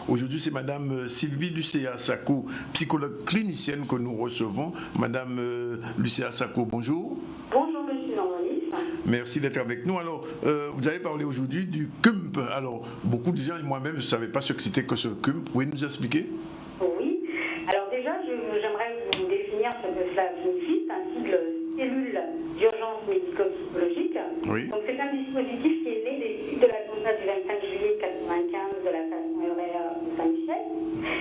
Aujourd'hui, c'est Madame Sylvie Lucéa Sako, psychologue clinicienne que nous recevons. Madame Lucéa Sako, bonjour. Bonjour, monsieur Normandis. Merci d'être avec nous. Alors, vous allez parler aujourd'hui du CUMP. Alors, beaucoup de gens, moi-même, je ne savais pas ce que c'était que ce CUMP. Vous pouvez nous expliquer? Oui. Alors déjà, j'aimerais vous définir ce que cela signifie. C'est un sigle cellule d'urgence médico-psychologique. Oui. Donc c'est un dispositif qui est né des suites de la constat du 25 juillet 1995 de la Fondation Auréa Saint-Michel.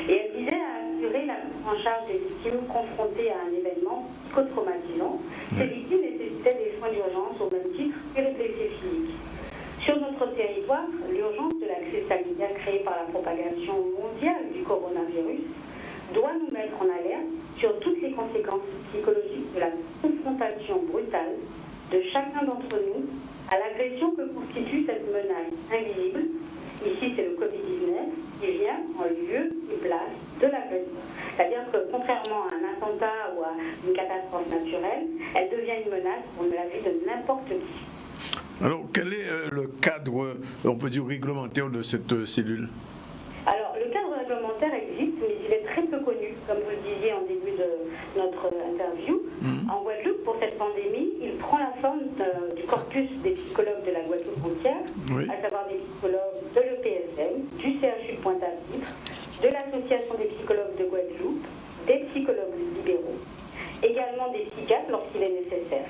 Et elle visait à assurer la prise en charge des victimes confrontées à un événement psychotraumatisant. Ces victimes nécessitaient des soins d'urgence au même titre que les blessés physiques. Sur notre territoire, l'urgence de l'accès sanitaire créée par la propagation mondiale du coronavirus doit nous mettre en alerte sur toutes les conséquences psychologiques de la confrontation brutale de chacun d'entre nous à l'agression que constitue cette menace invisible. Ici, c'est le Covid-19 qui vient en lieu et place de l'agression. C'est-à-dire que, contrairement à un attentat ou à une catastrophe naturelle, elle devient une menace pour la vie de n'importe qui. Alors, quel est le cadre, on peut dire, réglementaire de cette cellule? Alors, le cadre réglementaire existe, mais il est très peu connu, comme vous le disiez en début de notre interview. En Guadeloupe, pour cette pandémie, il prend la forme du corpus des psychologues de la Guadeloupe entière, Oui. à savoir des psychologues de l'EPSM, du CHU de Pointe-à-Pitre, de l'Association des psychologues de Guadeloupe, des psychologues libéraux, également des psychiatres lorsqu'il est nécessaire.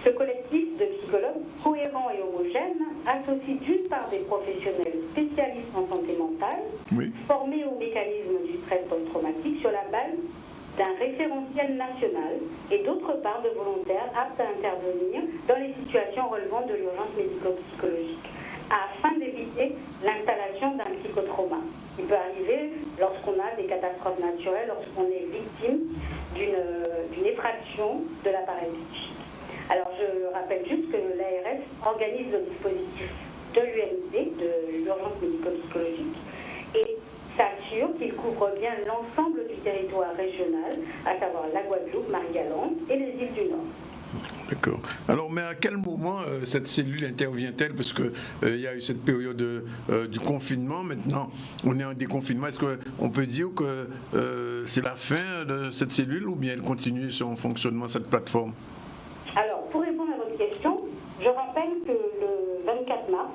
Ce collectif de psychologues cohérents et homogènes associe d'une part des professionnels spécialistes en santé mentale, Oui. formés au mécanisme du stress post-traumatique sur la base d'un référentiel national, et d'autre part de volontaires aptes à intervenir dans les situations relevant de l'urgence médico-psychologique, afin d'éviter l'installation d'un psychotrauma. Il peut arriver lorsqu'on a des catastrophes naturelles, lorsqu'on est victime d'une effraction de l'appareil psychique. Alors je rappelle juste que l'ARS organise le dispositif de l'UMP, de l'urgence médico-psychologique, et s'assure qu'il couvre bien l'ensemble du territoire régional, à savoir la Guadeloupe, Marie-Galante et les îles du Nord. D'accord. Alors, mais à quel moment cette cellule intervient-elle? Parce qu'il y a eu cette période du confinement. Maintenant, on est en déconfinement. Est-ce qu'on peut dire que c'est la fin de cette cellule ou bien elle continue son fonctionnement, cette plateforme? Alors, pour répondre à votre question, je rappelle que le 24 mars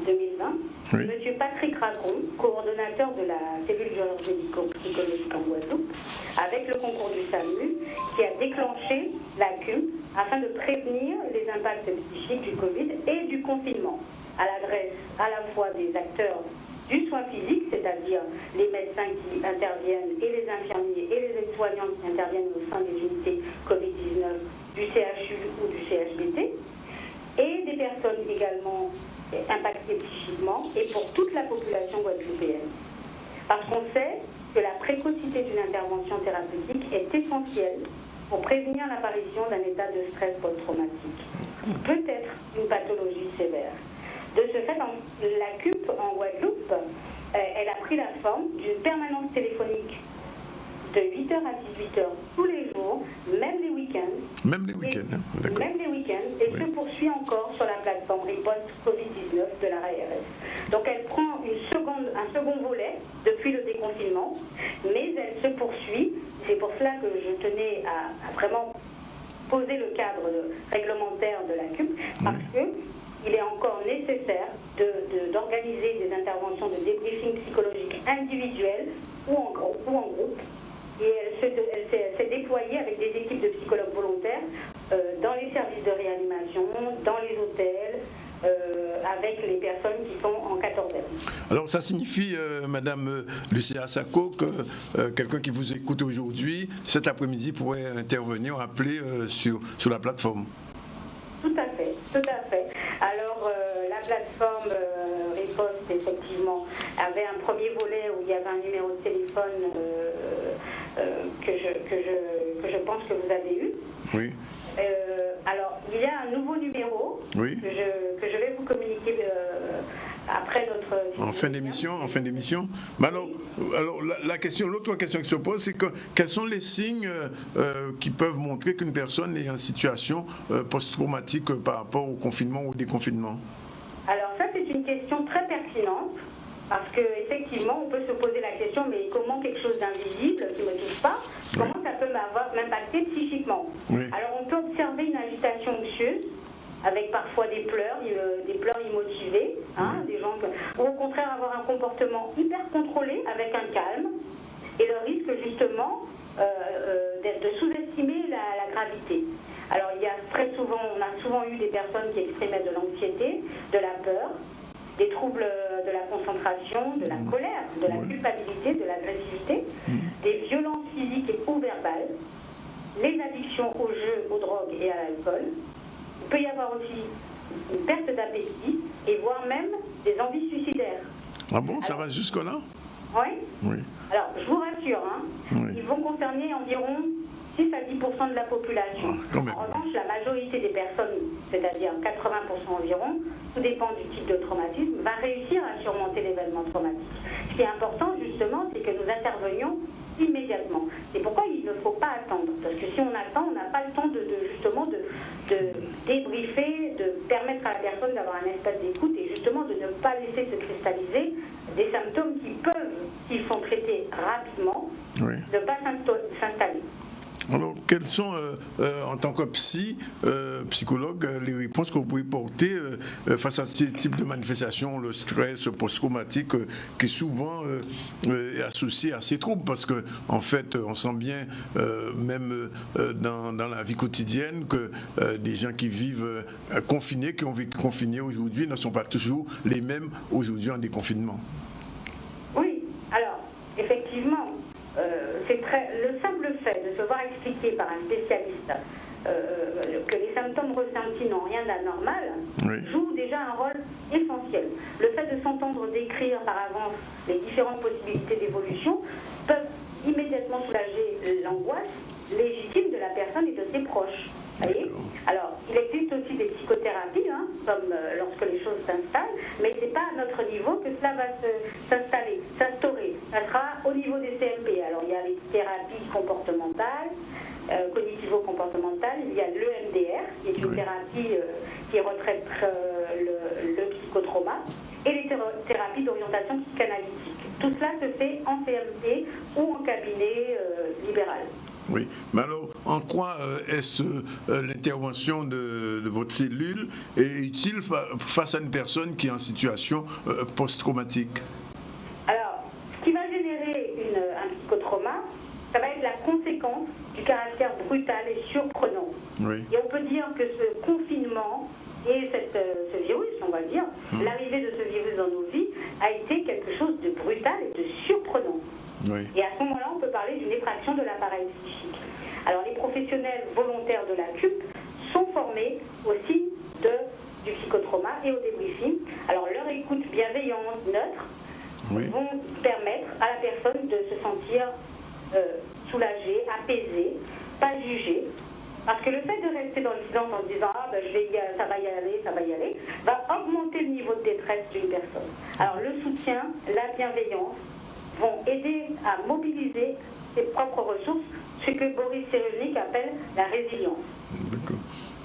2020, Oui. M. Patrick Racon, coordonnateur de la cellule d'urgence médico-psychologique en Guadeloupe, avec le concours du SAMU, qui a déclenché la CUMP afin de prévenir les impacts psychiques du Covid et du confinement, à l'adresse à la fois des acteurs du soin physique, c'est-à-dire les médecins qui interviennent et les infirmiers et les aides-soignants qui interviennent au sein des unités Covid-19 du CHU ou du CHBT, et des personnes également impactées psychiquement, et pour toute la population guadeloupéenne. Parce qu'on sait que la précocité d'une intervention thérapeutique est essentielle pour prévenir l'apparition d'un état de stress post-traumatique, qui peut être une pathologie sévère. De ce fait, la CUP en Guadeloupe, elle a pris la forme d'une permanence téléphonique de 8h à 18h tous les jours, même les week-ends. Même les week-ends, hein. D'accord. Même les week-ends, et Oui. se poursuit encore sur la plateforme Riposte Covid-19 de la ARS. Donc elle prend un second volet depuis le déconfinement, mais elle se poursuit. C'est pour cela que je tenais à vraiment poser le cadre réglementaire de la CUP, parce que il est encore nécessaire d'organiser des interventions de débriefing psychologique individuelles ou en groupe. Et elle s'est déployée avec des équipes de psychologues volontaires dans les services de réanimation, dans les hôtels, avec les personnes qui sont en quatorzaine. Alors ça signifie, Madame Lucéa Sako, que quelqu'un qui vous écoute aujourd'hui, cet après-midi, pourrait intervenir, appeler sur la plateforme. Tout à fait, tout à fait. Alors la plateforme Riposte, effectivement, avait un premier volet où il y avait un numéro de téléphone que je pense que vous avez eu. Oui. Alors, il y a un nouveau numéro Oui. que je vais vous communiquer après notre... En fin d'émission. Mais alors l'autre question qui se pose, c'est que quels sont les signes qui peuvent montrer qu'une personne est en situation post-traumatique par rapport au confinement ou au déconfinement? Alors ça, c'est une question très pertinente, parce qu'effectivement, on peut se poser la question, mais comment quelque chose d'invisible, qui ne me touche pas, comment ça peut m'impacter psychiquement? Oui. Alors, on peut observer une agitation anxieuse, avec parfois des pleurs immotivés, des gens ou au contraire avoir un comportement hyper contrôlé, avec un calme, et le risque justement de sous-estimer la gravité. Alors, on a souvent eu des personnes qui exprimaient de l'anxiété, de la peur, des troubles de la concentration, de la colère, de la culpabilité, de l'agressivité, des violences physiques ou verbales, les addictions aux jeux, aux drogues et à l'alcool. Il peut y avoir aussi une perte d'appétit et voire même des envies suicidaires. Ah bon, ça va jusque-là? Oui. Alors, je vous rassure, ils vont concerner environ 6 à 10% de la population. En revanche, la majorité des personnes, c'est-à-dire 80% environ, tout dépend du type de traumatisme, va réussir à surmonter l'événement traumatique. Ce qui est important, justement, c'est que nous intervenions immédiatement. C'est pourquoi il ne faut pas attendre. Parce que si on attend, on n'a pas le temps de débriefer, de permettre à la personne d'avoir un espace d'écoute et justement de ne pas laisser se cristalliser des symptômes qui peuvent, s'ils sont traités rapidement, ne pas s'installer. Alors, quelles sont, en tant que psychologue, les réponses que vous pouvez porter face à ce type de manifestations, le stress post-traumatique, qui souvent est associé à ces troubles? Parce que, en fait, on sent bien, même dans la vie quotidienne, que des gens qui vivent confinés, qui ont vécu confinés aujourd'hui, ne sont pas toujours les mêmes aujourd'hui en déconfinement. Oui, alors, effectivement, le simple fait de se voir expliquer par un spécialiste que les symptômes ressentis n'ont rien d'anormal joue déjà un rôle essentiel. Le fait de s'entendre décrire par avance les différentes possibilités d'évolution peuvent immédiatement soulager l'angoisse légitime de la personne et de ses proches. Alors, il existe aussi des psychothérapies, comme lorsque les choses s'installent, mais ce n'est pas à notre niveau que cela va s'instaurer. Ça sera au niveau des CMP. Alors, il y a les thérapies comportementales, cognitivo-comportementales, il y a l'EMDR, qui est une thérapie qui retraite le psychotrauma, et les thérapies d'orientation psychanalytique. Tout cela se fait en CMP ou en cabinet libéral. Oui, mais alors, en quoi est-ce l'intervention de votre cellule est utile face à une personne qui est en situation post-traumatique? Alors, ce qui va générer un psychotrauma, ça va être la conséquence du caractère brutal et surprenant. Et on peut dire que ce confinement et ce virus, on va dire, l'arrivée de ce virus dans nos vies a été quelque chose de brutal et de surprenant. Et à ce moment-là, on peut parler d'une effraction de l'appareil psychique. Alors, les professionnels volontaires de la CUP sont formés au signe du psychotrauma et au débriefing. Alors, leur écoute bienveillante, neutre, vont permettre à la personne de se sentir soulagée, apaisée, pas jugée. Parce que le fait de rester dans le silence en se disant « Ah, ben, ça va y aller », va augmenter le niveau de détresse d'une personne. Alors, le soutien, la bienveillance, vont aider à mobiliser ses propres ressources, ce que Boris Cyrulnik appelle la résilience. D'accord.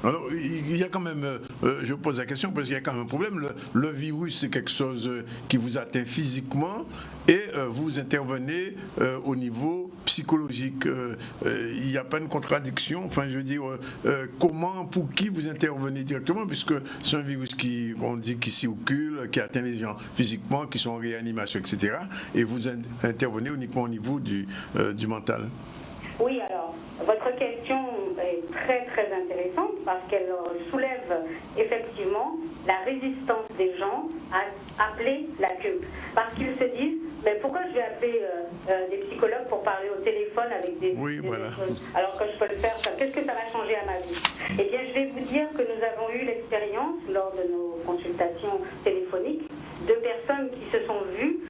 Alors, il y a quand même, je pose la question parce qu'il y a quand même un problème. Le virus, c'est quelque chose qui vous atteint physiquement et vous intervenez au niveau psychologique. Il n'y a pas une contradiction. Enfin, je veux dire, pour qui vous intervenez directement, puisque c'est un virus qu'on dit qui circule, qui atteint les gens physiquement, qui sont en réanimation, etc. Et vous intervenez uniquement au niveau du mental. Oui, alors, votre question est très très intéressante parce qu'elle soulève effectivement la résistance des gens à appeler la CUP. Parce qu'ils se disent, mais pourquoi je vais appeler des psychologues pour parler au téléphone avec des choses, alors que je peux le faire, qu'est-ce que ça va changer à ma vie? Eh bien, je vais vous dire que nous avons eu l'expérience lors de nos consultations téléphoniques de personnes qui se sont vues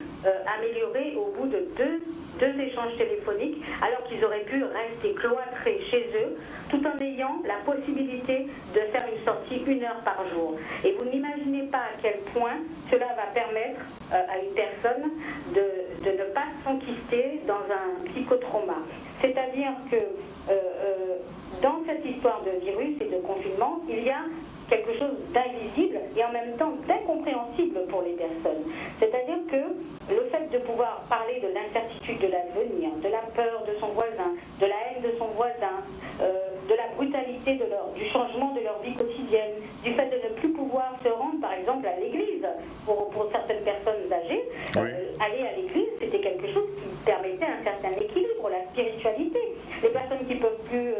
améliorée au bout de deux échanges téléphoniques, alors qu'ils auraient pu rester cloîtrés chez eux, tout en ayant la possibilité de faire une sortie 1 heure par jour. Et vous n'imaginez pas à quel point cela va permettre à une personne de ne pas s'enquister dans un psychotrauma. C'est-à-dire que dans cette histoire de virus et de confinement, il y a quelque chose d'invisible et en même temps d'incompréhensible pour les personnes. C'est-à-dire que le fait de pouvoir parler de l'incertitude de l'avenir, de la peur de son voisin, de la haine de son voisin, de la brutalité du changement de leur vie quotidienne, du fait de ne plus pouvoir se rendre par exemple à l'église pour certaines personnes âgées, oui. Aller à l'église c'était quelque chose qui permettait un certain équilibre, la spiritualité. Les personnes qui ne peuvent plus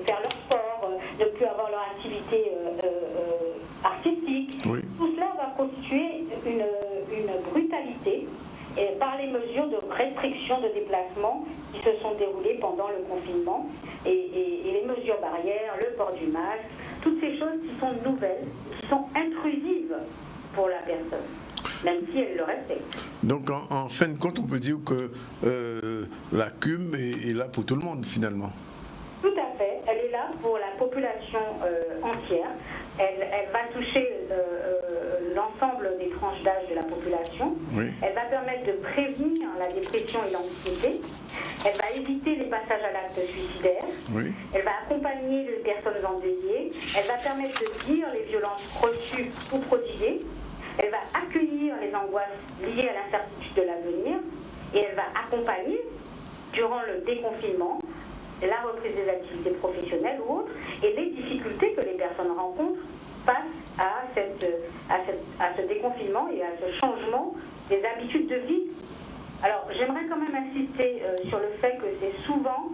faire leur sport, ne plus avoir leur activité artistique, Oui. tout cela va constituer une brutalité par les mesures de restriction de déplacement qui se sont déroulées pendant le confinement et les mesures barrières, le port du masque, toutes ces choses qui sont nouvelles, qui sont intrusives pour la personne, même si elle le respecte. Donc en fin de compte, on peut dire que la CUM est là pour tout le monde finalement. Tout à fait, elle est là pour la population entière. Elle va toucher l'ensemble des tranches d'âge de la population. Oui. Elle va permettre de prévenir la dépression et l'anxiété. Elle va éviter les passages à l'acte suicidaire. Oui. Elle va accompagner les personnes endeuillées. Elle va permettre de dire les violences reçues ou prodiguées. Elle va accueillir les angoisses liées à l'incertitude de l'avenir. Et elle va accompagner, durant le déconfinement, la reprise des activités professionnelles ou autres, et les difficultés que les personnes rencontrent face à ce déconfinement et à ce changement des habitudes de vie. Alors, j'aimerais quand même insister sur le fait que c'est souvent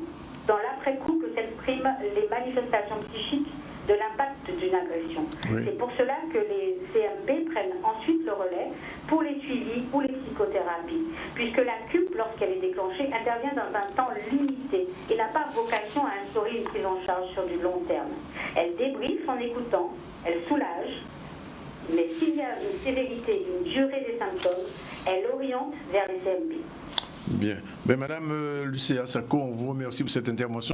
dans l'après-coup que s'expriment les manifestations psychiques de l'impact d'une agression. Oui. C'est pour cela que les CMP prennent ensuite le relais pour les suivis ou les psychothérapies, puisque la CUP, lorsqu'elle est déclenchée, intervient dans un temps limité et n'a pas vocation à instaurer une prise en charge sur du long terme. Elle débriefe en écoutant, elle soulage, mais s'il y a une sévérité, une durée des symptômes, elle oriente vers les CMP. Bien. Ben, Madame Lucéa Sako, on vous remercie pour cette intervention.